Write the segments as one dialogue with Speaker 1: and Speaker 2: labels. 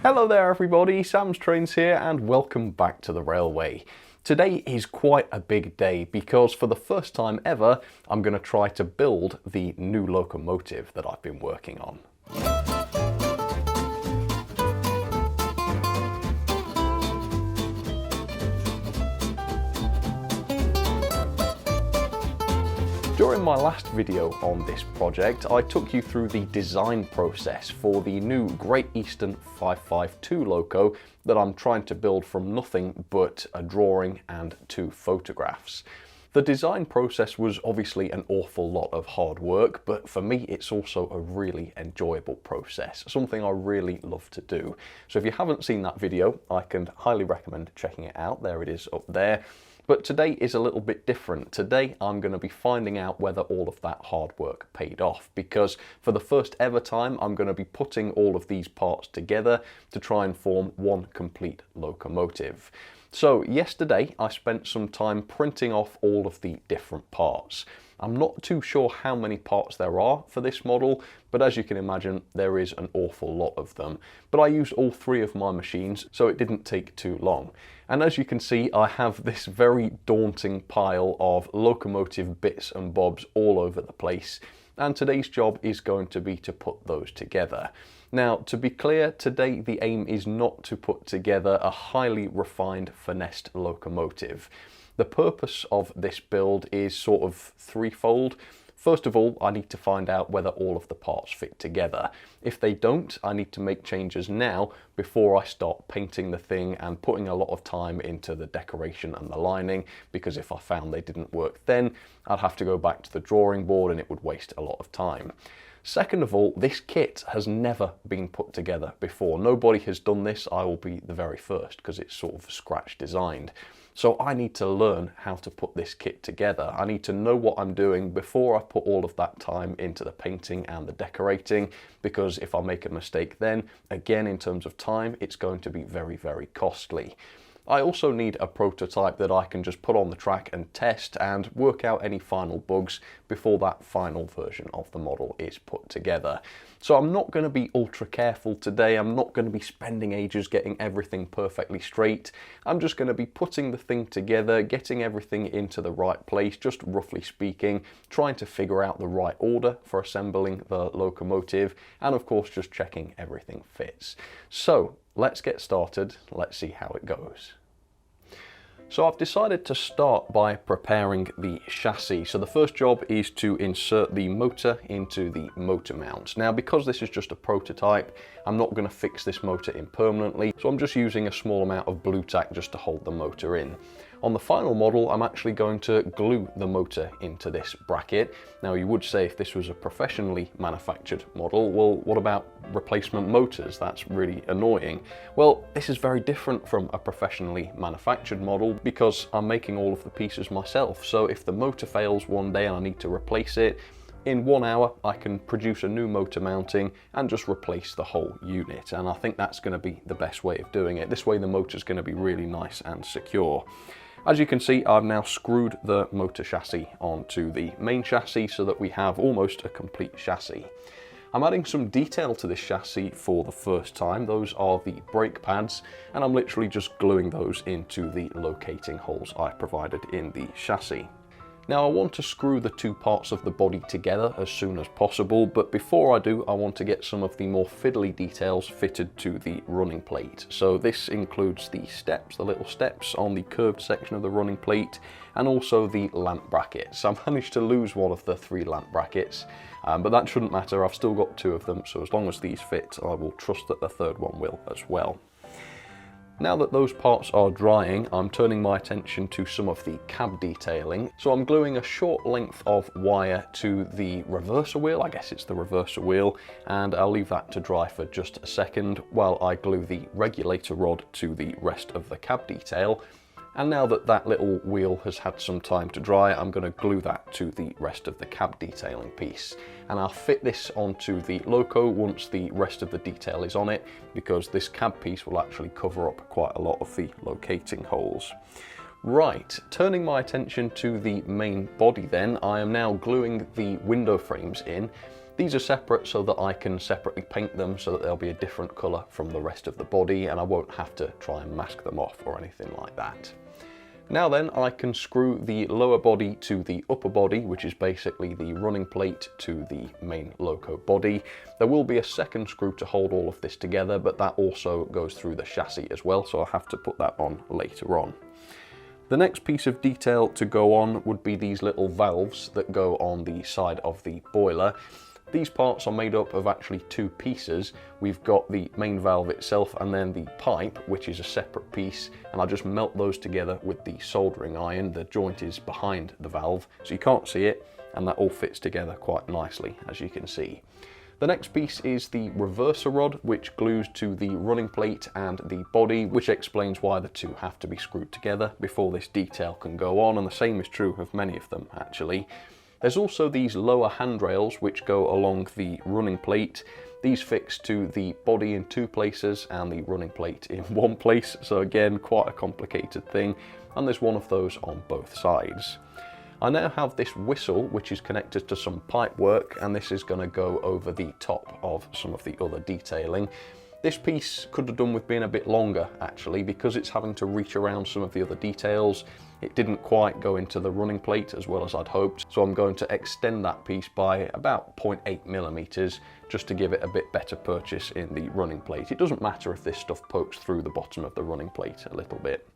Speaker 1: Hello there everybody, Sam's Trains here and welcome back to the railway. Today is quite a big day because for the first time ever I'm going to try to build the new locomotive that I've been working on. During my last video on this project, I took you through the design process for the new Great Eastern 552 loco that I'm trying to build from nothing but a drawing and 2 photographs. The design process was obviously an awful lot of hard work, but for me it's also a really enjoyable process, something I really love to do. So if you haven't seen that video, I can highly recommend checking it out. There it is up there. But today is a little bit different. Today I'm going to be finding out whether all of that hard work paid off, because for the first ever time I'm going to be putting all of these parts together to try and form one complete locomotive. So yesterday I spent some time printing off all of the different parts. I'm not too sure how many parts there are for this model, but as you can imagine there is an awful lot of them. But I used all 3 of my machines, so it didn't take too long. And as you can see, I have this very daunting pile of locomotive bits and bobs all over the place, and today's job is going to be to put those together. Now, to be clear, today the aim is not to put together a highly refined, finessed locomotive. The purpose of this build is sort of threefold. First of all, I need to find out whether all of the parts fit together. If they don't, I need to make changes now before I start painting the thing and putting a lot of time into the decoration and the lining, because if I found they didn't work then, I'd have to go back to the drawing board and it would waste a lot of time. Second of all, this kit has never been put together before. Nobody has done this. I will be the very first because it's sort of scratch designed. So I need to learn how to put this kit together. I need to know what I'm doing before I put all of that time into the painting and the decorating, because if I make a mistake then, again in terms of time, it's going to be very, very costly. I also need a prototype that I can just put on the track and test and work out any final bugs before that final version of the model is put together. So I'm not going to be ultra careful today. I'm not going to be spending ages getting everything perfectly straight. I'm just going to be putting the thing together, getting everything into the right place, just roughly speaking, trying to figure out the right order for assembling the locomotive, and of course just checking everything fits. So let's get started. Let's see how it goes. So I've decided to start by preparing the chassis. So the first job is to insert the motor into the motor mount. Now, because this is just a prototype, I'm not going to fix this motor in permanently, so I'm just using a small amount of blue tack just to hold the motor in. On the final model, I'm actually going to glue the motor into this bracket. Now, you would say if this was a professionally manufactured model, well, what about replacement motors? That's really annoying. Well, this is very different from a professionally manufactured model because I'm making all of the pieces myself. So if the motor fails one day and I need to replace it, in 1 hour, I can produce a new motor mounting and just replace the whole unit. And I think that's going to be the best way of doing it. This way the motor's going to be really nice and secure. As you can see, I've now screwed the motor chassis onto the main chassis so that we have almost a complete chassis. I'm adding some detail to this chassis for the first time. Those are the brake pads, and I'm literally just gluing those into the locating holes I provided in the chassis. Now, I want to screw the 2 parts of the body together as soon as possible, but before I do, I want to get some of the more fiddly details fitted to the running plate. So this includes the steps, the little steps on the curved section of the running plate, and also the lamp brackets. I managed to lose one of the 3 lamp brackets, but that shouldn't matter. I've still got 2 of them, so as long as these fit, I will trust that the 3rd one will as well. Now that those parts are drying, I'm turning my attention to some of the cab detailing. So I'm gluing a short length of wire to the reverser wheel, I guess it's the reverser wheel, and I'll leave that to dry for just a second while I glue the regulator rod to the rest of the cab detail. And now that that little wheel has had some time to dry, I'm going to glue that to the rest of the cab detailing piece. And I'll fit this onto the Loco once the rest of the detail is on it, because this cab piece will actually cover up quite a lot of the locating holes. Right, turning my attention to the main body then, I am now gluing the window frames in. These are separate so that I can separately paint them so that they'll be a different colour from the rest of the body, and I won't have to try and mask them off or anything like that. Now then, I can screw the lower body to the upper body, which is basically the running plate to the main Loco body. There will be a second screw to hold all of this together, but that also goes through the chassis as well, so I'll have to put that on later on. The next piece of detail to go on would be these little valves that go on the side of the boiler. These parts are made up of actually two pieces. We've got the main valve itself and then the pipe, which is a separate piece, and I'll just melt those together with the soldering iron. The joint is behind the valve, so you can't see it, and that all fits together quite nicely, as you can see. The next piece is the reverser rod, which glues to the running plate and the body, which explains why the two have to be screwed together before this detail can go on, and the same is true of many of them actually. There's also these lower handrails which go along the running plate. These fix to the body in two places and the running plate in one place, so again quite a complicated thing, and there's one of those on both sides. I now have this whistle which is connected to some pipe work, and this is going to go over the top of some of the other detailing. This piece could have done with being a bit longer actually, because it's having to reach around some of the other details. It didn't quite go into the running plate as well as I'd hoped, so I'm going to extend that piece by about 0.8 millimeters just to give it a bit better purchase in the running plate. It doesn't matter if this stuff pokes through the bottom of the running plate a little bit.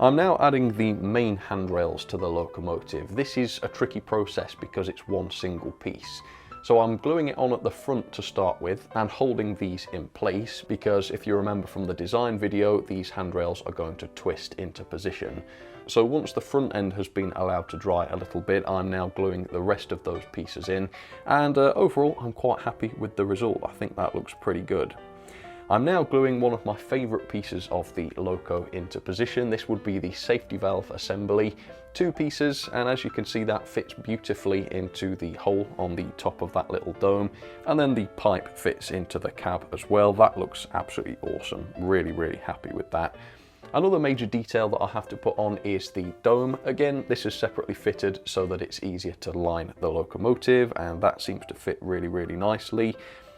Speaker 1: I'm now adding the main handrails to the locomotive. This is a tricky process because it's one single piece. So I'm gluing it on at the front to start with and holding these in place because if you remember from the design video, these handrails are going to twist into position. So once the front end has been allowed to dry a little bit, I'm now gluing the rest of those pieces in, and overall I'm quite happy with the result. I think that looks pretty good. I'm now gluing one of my favourite pieces of the Loco into position. This would be the safety valve assembly. Two pieces, and as you can see that fits beautifully into the hole on the top of that little dome, and then the pipe fits into the cab as well. That looks absolutely awesome. Really happy with that. Another major detail that I have to put on is the dome. Again, this is separately fitted so that it's easier to line the locomotive, and that seems to fit really nicely.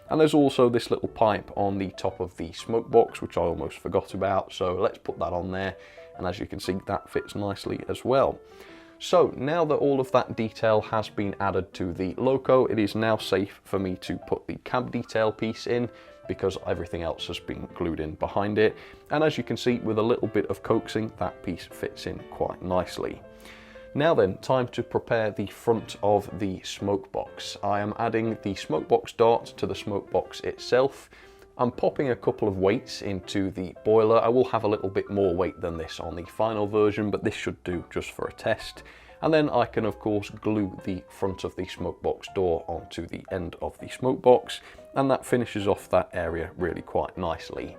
Speaker 1: And there's also this little pipe on the top of the smoke box, which I almost forgot about, so let's put that on there, and as you can see that fits nicely as well. So now that all of that detail has been added to the Loco, it is now safe for me to put the cab detail piece in, because everything else has been glued in behind it, and as you can see with a little bit of coaxing that piece fits in quite nicely. Now then, time to prepare the front of the smoke box. I am adding the smoke box dart to the smoke box itself. I'm popping a couple of weights into the boiler. I will have a little bit more weight than this on the final version, but this should do just for a test. And then I can of course glue the front of the smoke box door onto the end of the smoke box, and that finishes off that area really quite nicely.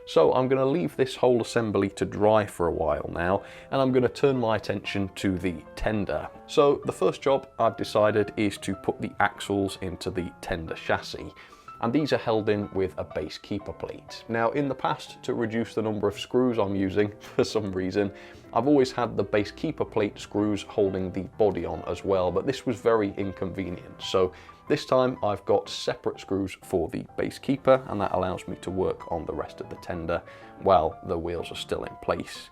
Speaker 1: So I'm going to leave this whole assembly to dry for a while now, and I'm going to turn my attention to the tender. So the first job I've decided is to put the axles into the tender chassis, and these are held in with a base keeper plate. Now in the past, to reduce the number of screws I'm using for some reason, I've always had the base keeper plate screws holding the body on as well, but this was very inconvenient. So this time I've got separate screws for the base keeper, and that allows me to work on the rest of the tender while the wheels are still in place.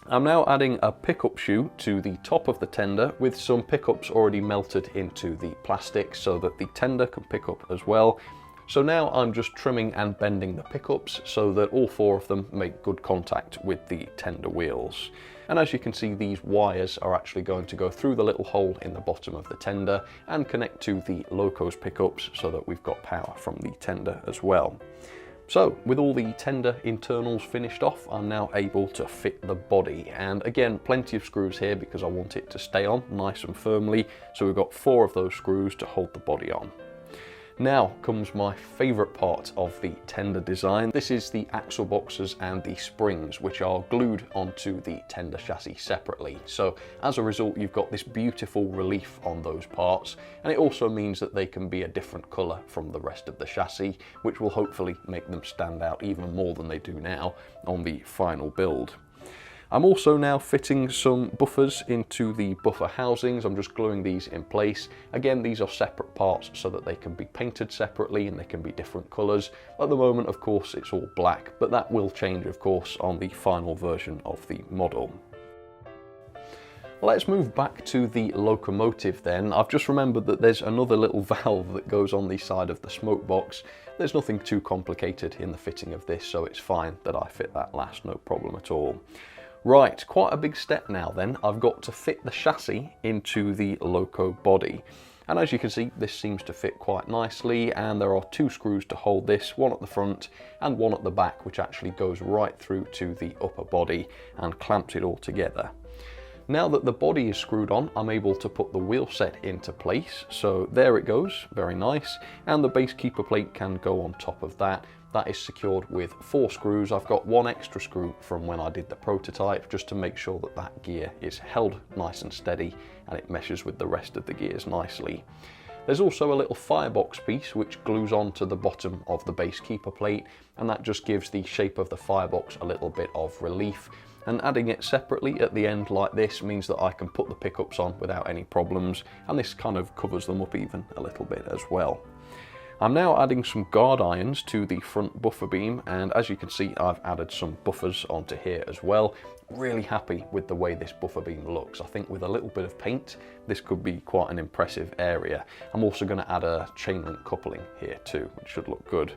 Speaker 1: I'm now adding a pickup shoe to the top of the tender with some pickups already melted into the plastic so that the tender can pick up as well. So now I'm just trimming and bending the pickups so that all four of them make good contact with the tender wheels. And as you can see, these wires are actually going to go through the little hole in the bottom of the tender and connect to the Loco's pickups so that we've got power from the tender as well. So with all the tender internals finished off, I'm now able to fit the body, and again plenty of screws here because I want it to stay on nice and firmly, so we've got 4 of those screws to hold the body on. Now comes my favourite part of the tender design. This is the axle boxes and the springs, which are glued onto the tender chassis separately. So as a result, you've got this beautiful relief on those parts, and it also means that they can be a different colour from the rest of the chassis, which will hopefully make them stand out even more than they do now on the final build. I'm also now fitting some buffers into the buffer housings. I'm just gluing these in place. Again, these are separate parts so that they can be painted separately and they can be different colours. At the moment, of course, it's all black, but that will change, of course, on the final version of the model. Let's move back to the locomotive then. I've just remembered that there's another little valve that goes on the side of the smoke box. There's nothing too complicated in the fitting of this, so it's fine that I fit that last, no problem at all. Right, quite a big step now then. I've got to fit the chassis into the Loco body. And as you can see, this seems to fit quite nicely, and there are 2 screws to hold this, one at the front and one at the back, which actually goes right through to the upper body and clamps it all together. Now that the body is screwed on, I'm able to put the wheel set into place. So there it goes, very nice. And the base keeper plate can go on top of that. That is secured with 4 screws. I've got 1 extra screw from when I did the prototype, just to make sure that that gear is held nice and steady and it meshes with the rest of the gears nicely. There's also a little firebox piece which glues onto the bottom of the base keeper plate, and that just gives the shape of the firebox a little bit of relief. And adding it separately at the end like this means that I can put the pickups on without any problems, and this kind of covers them up even a little bit as well. I'm now adding some guard irons to the front buffer beam, and as you can see, I've added some buffers onto here as well. Really happy with the way this buffer beam looks. I think with a little bit of paint, this could be quite an impressive area. I'm also going to add a chain link coupling here too, which should look good.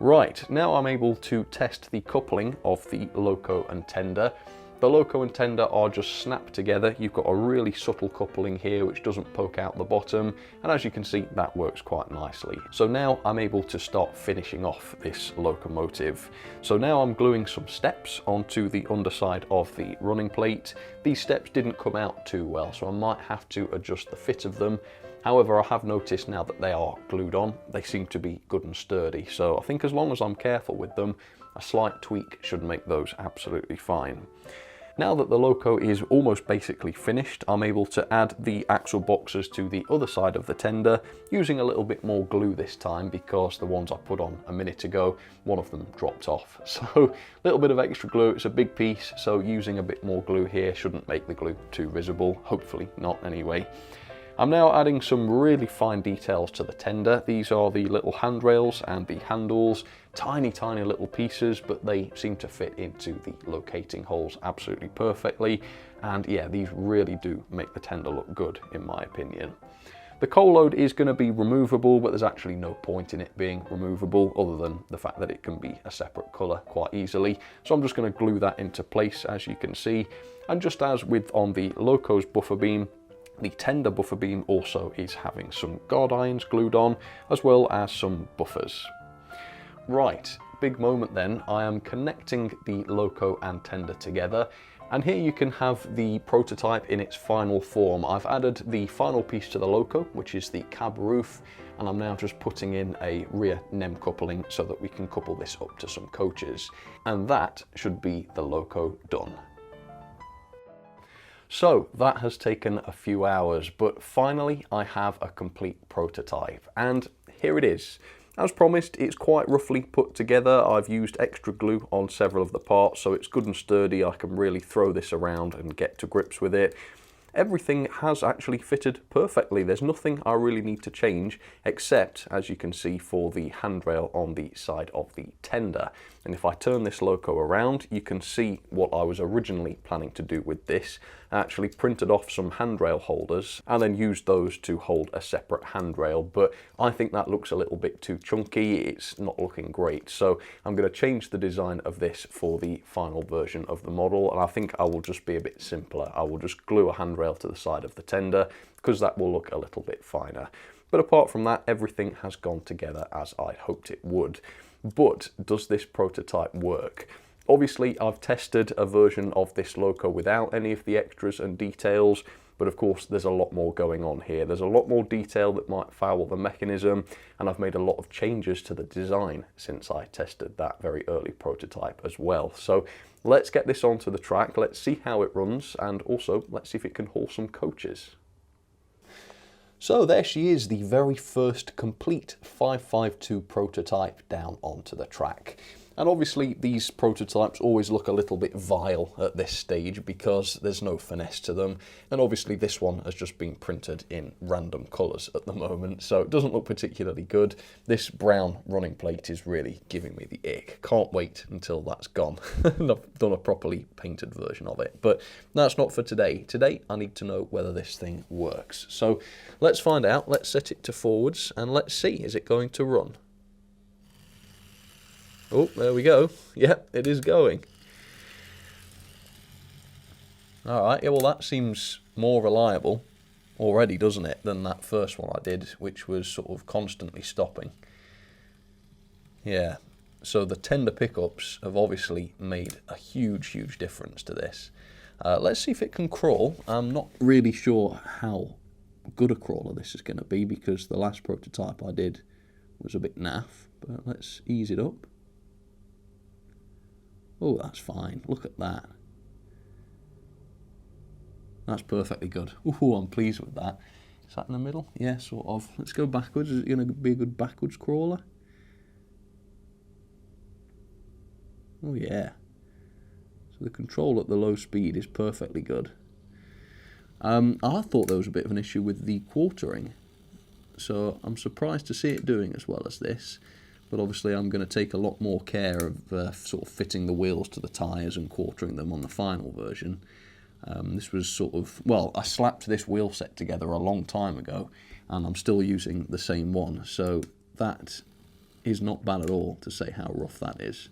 Speaker 1: Right, now I'm able to test the coupling of the Loco and tender. The Loco and tender are just snapped together. You've got a really subtle coupling here which doesn't poke out the bottom, and as you can see, that works quite nicely. So now I'm able to start finishing off this locomotive. So now I'm gluing some steps onto the underside of the running plate. These steps didn't come out too well, so I might have to adjust the fit of them. However, I have noticed now that they are glued on, they seem to be good and sturdy. So I think as long as I'm careful with them, a slight tweak should make those absolutely fine. Now that the Loco is almost basically finished, I'm able to add the axle boxes to the other side of the tender, using a little bit more glue this time because the ones I put on a minute ago, one of them dropped off. So a little bit of extra glue, it's a big piece, so using a bit more glue here shouldn't make the glue too visible, hopefully not anyway. I'm now adding some really fine details to the tender. These are the little handrails and the handles, tiny little pieces, but they seem to fit into the locating holes absolutely perfectly. And yeah, these really do make the tender look good in my opinion. The coal load is going to be removable, but there's actually no point in it being removable other than the fact that it can be a separate colour quite easily. So I'm just going to glue that into place, as you can see. And just as with on the Loco's buffer beam, the tender buffer beam also is having some guard irons glued on, as well as some buffers. Right, big moment then. I am connecting the Loco and tender together, and here you can have the prototype in its final form. I've added the final piece to the Loco, which is the cab roof, and I'm now just putting in a rear NEM coupling so that we can couple this up to some coaches. And that should be the Loco done. So that has taken a few hours, but finally I have a complete prototype, and here it is. As promised, it's quite roughly put together. I've used extra glue on several of the parts, so it's good and sturdy. I can really throw this around and get to grips with it. Everything has actually fitted perfectly. There's nothing I really need to change, except, as you can see, for the handrail on the side of the tender. And if I turn this Loco around, you can see what I was originally planning to do with this. I actually printed off some handrail holders and then used those to hold a separate handrail, but I think that looks a little bit too chunky. It's not looking great, so I'm going to change the design of this for the final version of the model, and I think I will just be a bit simpler. I will just glue a handrail to the side of the tender because that will look a little bit finer. But apart from that, everything has gone together as I hoped it would. But does this prototype work? Obviously, I've tested a version of this Loco without any of the extras and details, but of course there's a lot more going on here. There's a lot more detail that might foul the mechanism, and I've made a lot of changes to the design since I tested that very early prototype as well. So let's get this onto the track, let's see how it runs, and also let's see if it can haul some coaches. So there she is, the very first complete 552 prototype down onto the track. And obviously these prototypes always look a little bit vile at this stage because there's no finesse to them. And obviously this one has just been printed in random colours at the moment, so it doesn't look particularly good. This brown running plate is really giving me the ick. Can't wait until that's gone and I've done a properly painted version of it. But that's not for today. Today I need to know whether this thing works. So let's find out. Let's set it to forwards and let's see, is it going to run? Oh, there we go. Yep, it is going. Alright, yeah, well that seems more reliable already, doesn't it, than that first one I did, which was sort of constantly stopping. Yeah, so the tender pickups have obviously made a huge difference to this. Let's see if it can crawl. I'm not really sure how good a crawler this is going to be because the last prototype I did was a bit naff, but let's ease it up. Oh, that's fine. Look at that. That's perfectly good. Ooh, I'm pleased with that. Is that in the middle? Yeah, sort of. Let's go backwards. Is it going to be a good backwards crawler? Oh, yeah. So the control at the low speed is perfectly good. I thought there was a bit of an issue with the quartering. So I'm surprised to see it doing as well as this. But obviously I'm going to take a lot more care of sort of fitting the wheels to the tyres and quartering them on the final version. This was sort of, well, I slapped this wheel set together a long time ago and I'm still using the same one. So that is not bad at all to say how rough that is.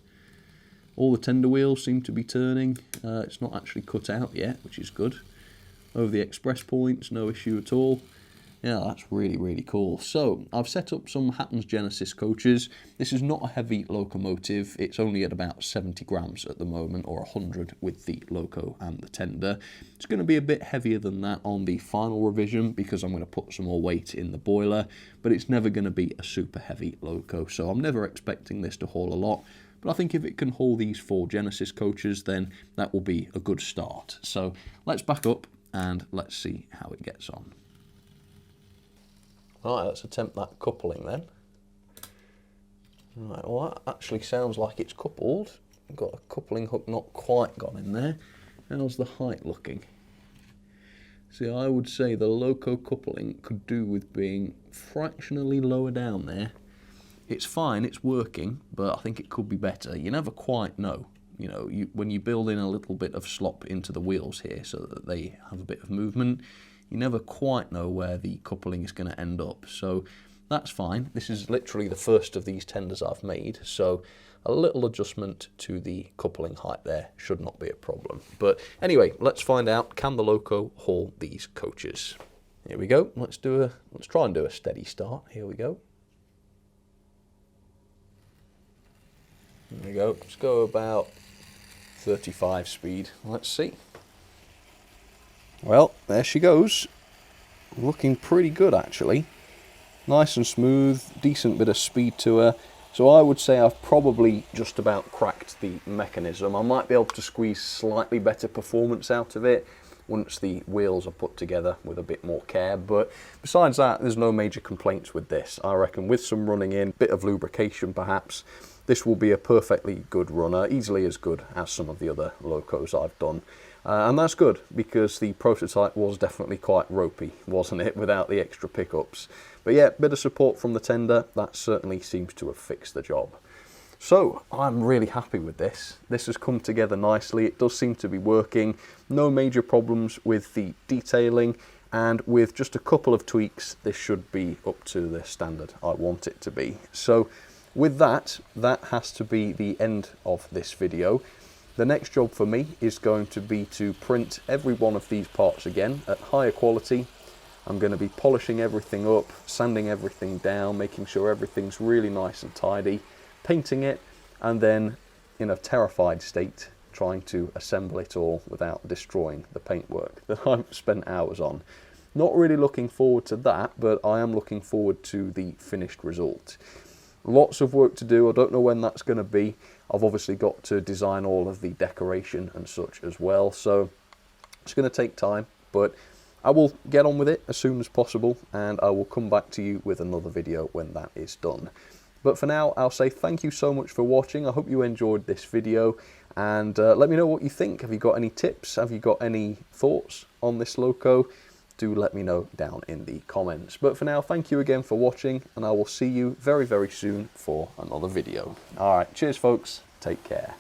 Speaker 1: All the tender wheels seem to be turning. It's not actually cut out yet, which is good. Over the express points, no issue at all. Yeah, that's really cool. So, I've set up some Hatton's Genesis coaches. This is not a heavy locomotive. It's only at about 70 grams at the moment, or 100 with the Loco and the tender. It's going to be a bit heavier than that on the final revision because I'm going to put some more weight in the boiler, but it's never going to be a super heavy Loco, so I'm never expecting this to haul a lot. But I think if it can haul these 4 Genesis coaches, then that will be a good start. So, let's back up and let's see how it gets on. Right, let's attempt that coupling then. Right, well that actually sounds like it's coupled. I've got a coupling hook not quite gone in there. How's the height looking? See, I would say the Loco coupling could do with being fractionally lower down there. It's fine, it's working, but I think it could be better. You never quite know. You know, when you build in a little bit of slop into the wheels here so that they have a bit of movement, you never quite know where the coupling is going to end up. So that's fine. This is literally the first of these tenders I've made, so a little adjustment to the coupling height there should not be a problem. But anyway, let's find out, can the Loco haul these coaches? Here we go. Let's try and do a steady start. Here we go. There we go. Let's go about 35 speed. Let's see. Well, there she goes. Looking pretty good actually. Nice and smooth, decent bit of speed to her. So I would say I've probably just about cracked the mechanism. I might be able to squeeze slightly better performance out of it once the wheels are put together with a bit more care, but besides that there's no major complaints with this. I reckon with some running in, bit of lubrication perhaps, this will be a perfectly good runner, easily as good as some of the other Locos I've done. And that's good because the prototype was definitely quite ropey, wasn't it, without the extra pickups. But yeah, bit of support from the tender, that certainly seems to have fixed the job. So I'm really happy with this. This has come together nicely. It does seem to be working. No major problems with the detailing, and with just a couple of tweaks, this should be up to the standard I want it to be. So with that has to be the end of this video. The next job for me is going to be to print every one of these parts again at higher quality. I'm going to be polishing everything up, sanding everything down, making sure everything's really nice and tidy, painting it, and then in a terrified state trying to assemble it all without destroying the paintwork that I've spent hours on. Not really looking forward to that, but I am looking forward to the finished result. Lots of work to do. I don't know when that's going to be. I've obviously got to design all of the decoration and such as well, so it's going to take time, but I will get on with it as soon as possible and I will come back to you with another video when that is done. But for now, I'll say thank you so much for watching. I hope you enjoyed this video, and let me know what you think. Have you got any tips? Have you got any thoughts on this Loco? Do let me know down in the comments. But for now, thank you again for watching, and I will see you very, very soon for another video. All right, cheers folks, take care.